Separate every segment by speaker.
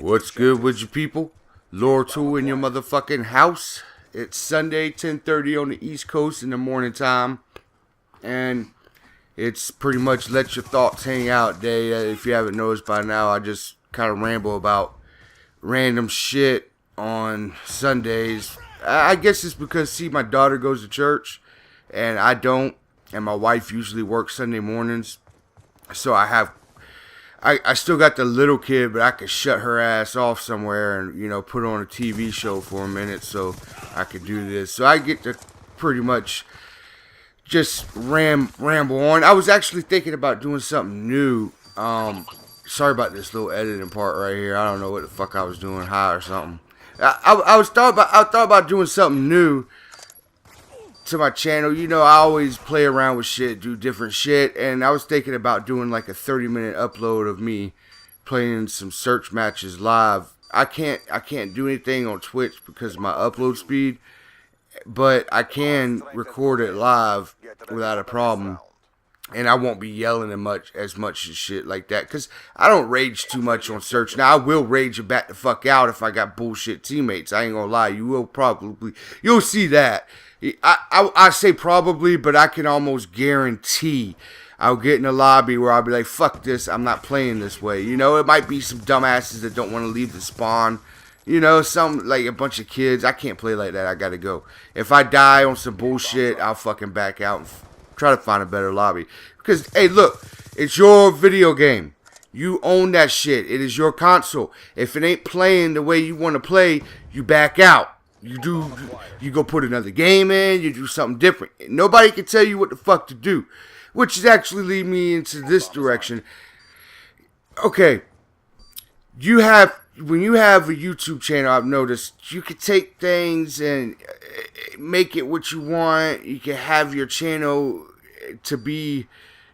Speaker 1: What's good with you people? LordTool in your motherfucking house. It's Sunday, 10:30 on the East Coast in the morning time. And it's pretty much let your thoughts hang out day. If you haven't noticed by now, I just kind of ramble about random shit on Sundays. I guess it's because, see, my daughter goes to church and I don't. And my wife usually works Sunday mornings. So I still got the little kid, but I could shut her ass off somewhere and, you know, put on a TV show for a minute so I could do this. So I get to pretty much just ramble on. I was actually thinking about doing something new. Sorry about this little editing part right here. I don't know what the fuck I was doing, high or something. I thought about doing something new to my channel. You know, I always play around with shit, do different shit, and I was thinking about doing like a 30-minute upload of me playing some search matches live. I can't do anything on Twitch because of my upload speed, but I can record it live without a problem, and I won't be yelling as much as shit like that, because I don't rage too much on search. Now, I will rage and back the fuck out if I got bullshit teammates. I ain't gonna lie, you'll see that. I say probably, but I can almost guarantee I'll get in a lobby where I'll be like, fuck this, I'm not playing this way. You know, it might be some dumbasses that don't want to leave the spawn. You know, some, like a bunch of kids. I can't play like that, I gotta go. If I die on some bullshit, I'll fucking back out and try to find a better lobby. Because, hey, look, it's your video game. You own that shit. It is your console. If it ain't playing the way you want to play, you back out. You go put another game in, you do something different. Nobody can tell you what the fuck to do. Which is actually lead me into this direction. Okay. When you have a YouTube channel, I've noticed, you can take things and make it what you want. You can have your channel to be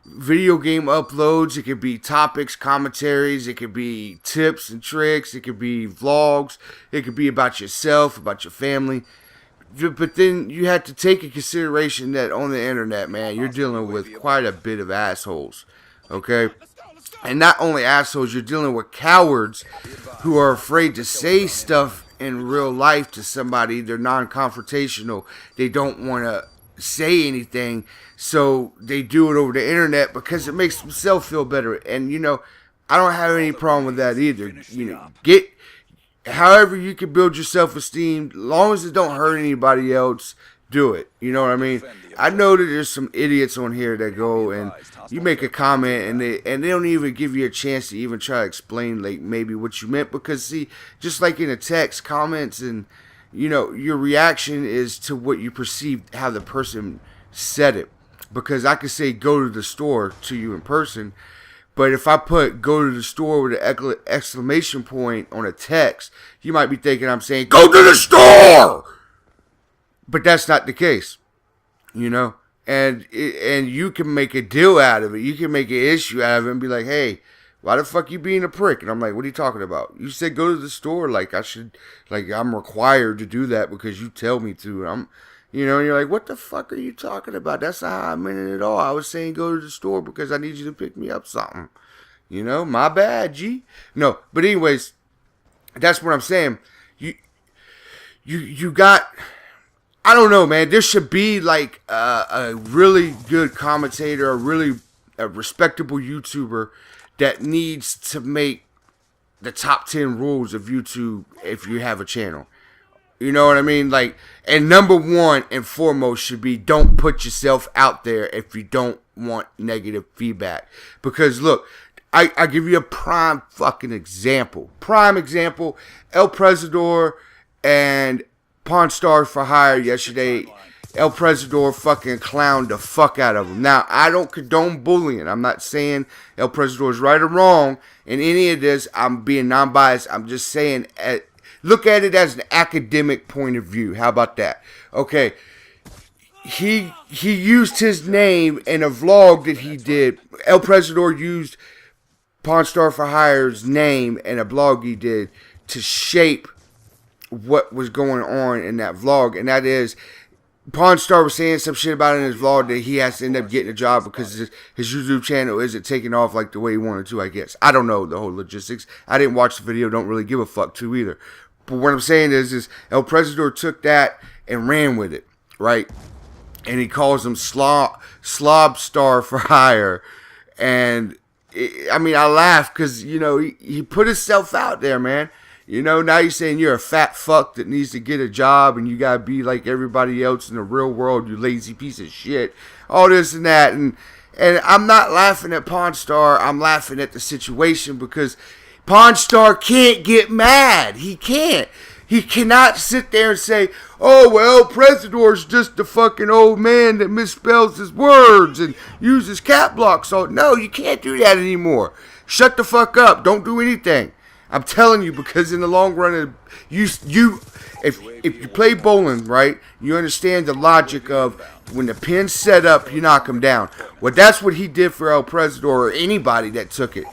Speaker 1: video game uploads. It could be topics, commentaries. It could be tips and tricks. It could be vlogs. It could be about yourself, about your family. But then you have to take in consideration that on the internet, man, you're dealing with quite a bit of assholes. Okay? And not only assholes, you're dealing with cowards who are afraid to say stuff in real life to somebody. They're non-confrontational. They don't want to say anything, so they do it over the internet because it makes themselves feel better. And, you know, I don't have any problem with that either. You know, get however you can build your self-esteem, as long as it don't hurt anybody else, do it. You know what I mean? I know that there's some idiots on here that go and you make a comment and they don't even give you a chance to even try to explain like maybe what you meant, because see, just like in a text, comments and, you know, your reaction is to what you perceive how the person said it. Because I could say go to the store to you in person, but if I put go to the store with an exclamation point on a text, you might be thinking I'm saying go to the store! But that's not the case, you know? And you can make a deal out of it. You can make an issue out of it and be like, hey, why the fuck you being a prick? And I'm like, what are you talking about? You said go to the store, like I should, like I'm required to do that because you tell me to. And you know, and you're like, what the fuck are you talking about? That's not how I meant it at all. I was saying go to the store because I need you to pick me up something. You know, my bad, G. No, but anyways, that's what I'm saying. You got, I don't know, man. There should be like a really good commentator, a respectable YouTuber that needs to make the top 10 rules of YouTube if you have a channel. You know what I mean? Like, and number one and foremost should be don't put yourself out there if you don't want negative feedback. Because look, I give you a prime fucking example. Prime example, El Presidor and Pawn Stars for Hire yesterday. El Presidor fucking clowned the fuck out of him. Now, I don't condone bullying. I'm not saying El Presidor is right or wrong in any of this. I'm being non-biased. I'm just saying, look at it as an academic point of view. How about that? Okay. He used his name in a vlog that he did. El Presidor used Pawn Star for Hire's name in a vlog he did to shape what was going on in that vlog. And that is, Pawn Star was saying some shit about it in his vlog that he has to end up getting a job because his YouTube channel isn't taking off like the way he wanted to, I guess. I don't know the whole logistics. I didn't watch the video, don't really give a fuck to either. But what I'm saying is El Presidor took that and ran with it, right? And he calls him Slob Star for hire. And, I mean, I laugh because, you know, he put himself out there, man. You know, now you're saying you're a fat fuck that needs to get a job and you gotta be like everybody else in the real world, you lazy piece of shit. All this and that. And I'm not laughing at Pawn Star. I'm laughing at the situation because Pawn Star can't get mad. He can't. He cannot sit there and say, oh, well, Presidor's just a fucking old man that misspells his words and uses cap blocks. So, no, you can't do that anymore. Shut the fuck up. Don't do anything. I'm telling you, because in the long run, if you play bowling, right, you understand the logic of when the pin's set up, you knock him down. Well, that's what he did for El Presidor or anybody that took it.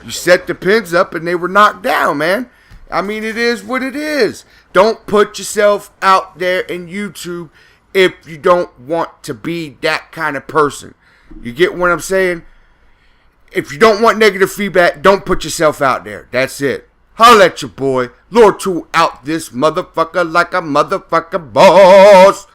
Speaker 1: You set the pins up and they were knocked down, man. I mean, it is what it is. Don't put yourself out there in YouTube if you don't want to be that kind of person. You get what I'm saying? If you don't want negative feedback, don't put yourself out there. That's it. Holla at your boy. LordTool out this motherfucker like a motherfucker boss.